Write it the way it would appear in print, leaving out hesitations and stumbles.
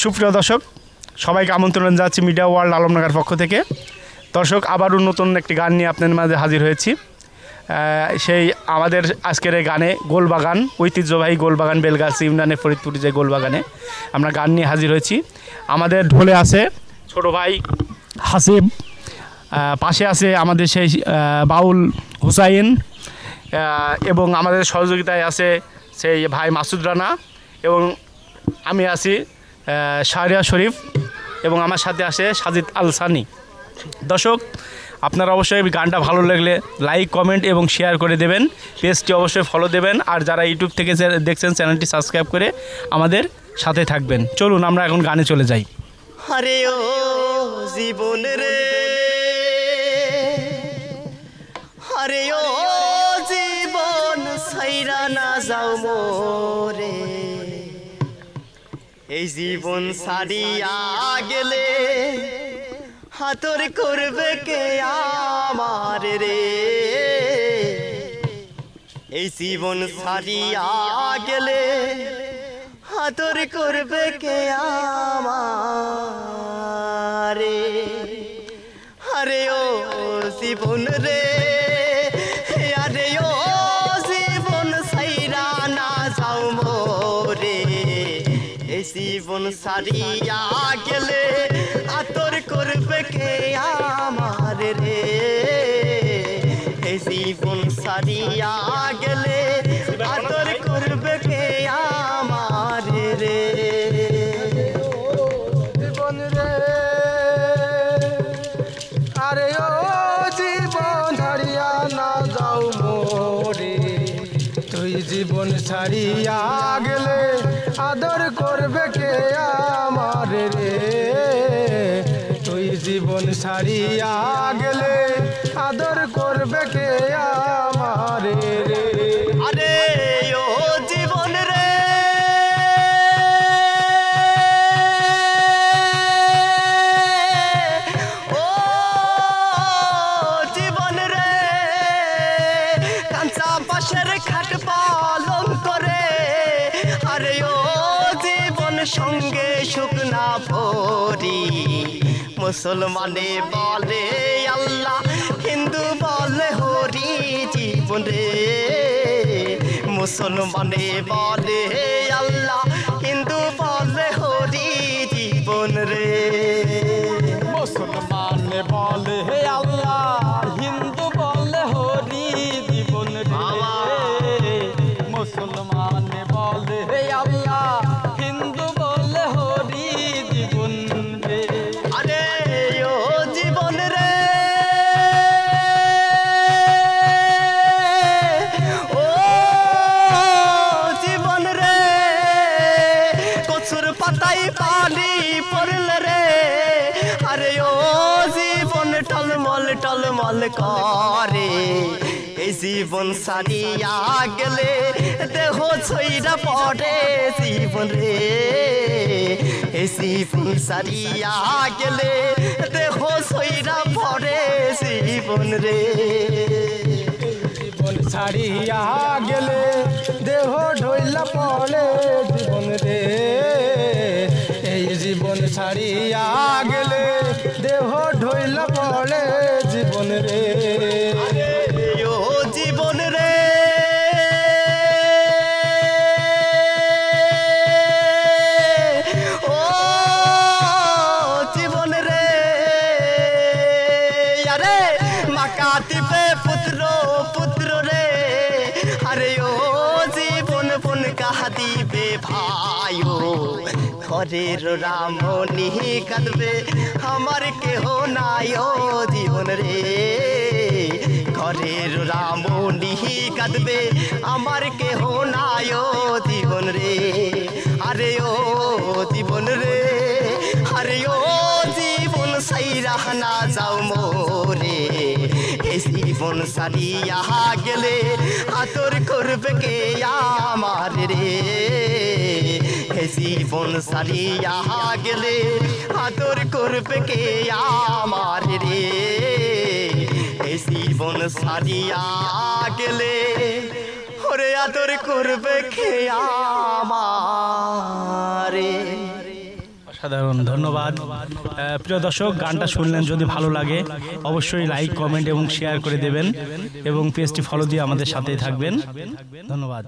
সুপ্রিয় দর্শক, সবাইকে আমন্ত্রণ যাচ্ছি মিডিয়া ওয়ার্ল্ড আলমনগর পক্ষ থেকে। দর্শক, আবারও নতুন একটি গান নিয়ে আপনাদের মাঝে হাজির হয়েছি। সেই আমাদের আজকের এই গানে গোলবাগান, ঐতিহ্যবাহী গোলবাগান বেলগাছি ইউনিয়নের ফরিদপুর যে গোলবাগানে আমরা গান নিয়ে হাজির হয়েছি। আমাদের ঢোলে আছে ছোট ভাই হাসিব, পাশে আছে আমাদের সেই বাউল হুসাইন, এবং আমাদের সহযোগিতায় আছে সেই ভাই মাসুদ রানা, এবং আমি আছি শাহরিয়া শরীফ, এবং আমার সাথে আসে সাজিদ আল সানি। দর্শক, আপনারা অবশ্যই গানটা ভালো লাগলে লাইক, কমেন্ট এবং শেয়ার করে দেবেন। পেজটি অবশ্যই ফলো দেবেন, আর যারা ইউটিউব থেকে দেখছেন চ্যানেলটি সাবস্ক্রাইব করে আমাদের সাথে থাকবেন। চলুন আমরা এখন গানে চলে যাই। আরে ও জীবন রে, আরে ও জীবন ছাইরা না যাও মোরে, এই জীবন ছাড়িয়া গেলে হাতর করবে কে আমার রে, এই জীবন ছাড়িয়া গেলে হাতর করবে কে আমার রে। আরে ও জীবন রে, আরে ও জীবন ছাইরা না যাও মোরে, এই জীবন ছাড়িয়া গেলে আতর করবে কে আমার রে, এই জীবন ছাড়িয়া গেলে আতর করবে কে আমার রে। জীবন রে, আরে ও জীবন ছাড়িয়া না যাও মোরে, তুই জীবন ছাড়িয়া গেলে আদর করবে কে আমার রে, তুই জীবন ছাড়িয়া গেলে আদর করবে কে আমার রে। আরে ও জীবন রে, ও জীবন রে, কাঁচা পাশের খাট পালন করে, আরে ও জীবন সঙ্গে শুকনা ভরি, মুসলমানে বলে আল্লাহ, হিন্দু বলে হরি, জীবন রে মুসলমানে বলে আল্লাহ, হিন্দু বলে হরি, জীবন রে মুসলমানে বলে হে আল্লাহ, হিন্দু বলে হরি, জীবন রে মুসলমানে বলে হে আল্লাহ, হিন্দু বলে হরি, জীবন রে। আরে ও জীবন রে, ও জীবন রে, কচুর পাতায় পানি পড়লে রে, আরে ও জীবন টলমল টলমল করে, এই জীবন সারিয়া গেলে দেহ ছইরা পড়ে, জীবন রে এই জীবন সারিয়া গেলে দেহ ছইরা পড়ে, জীবন রে জীবন ছাড়িয়া গেলে দেহ ঢইলা পড়ে, জীবন রে এই জীবন ছাড়িয়া গেলে দেহ ঢইলা পড়ে, জীবন রে। ও জীবন রে, ও জীবন রে, আরে মাকাতিবে পুত্র পুত্র রে, আরে ও জীবন বন কাহা দিবে ভাই, ও ঘরের রামনি কাঁদবে আমার কেহ নাই, ও জীবন রে ঘরের রামনি কাঁদবে আমার কেহ নাই, ও জীবন রে। আরে ও জীবন রে, আরে ও জীবন সাইরা না যাও মোরে, এই জীবন সারিয়া গেলে আতর করবে কে আমার রে, এই জীবন সারিয়া গেলে আদর করবে কে আমার রে, এই জীবন সারিয়া গেলে ওরে আদর করবে কে আমারে। অসাধারণ, ধন্যবাদ। প্রিয় দর্শক, গানটা শুনলেন, যদি ভালো লাগে অবশ্যই লাইক, কমেন্ট এবং শেয়ার করে দেবেন এবং পেজটি ফলো দিয়ে আমাদের সাথেই থাকবেন। ধন্যবাদ।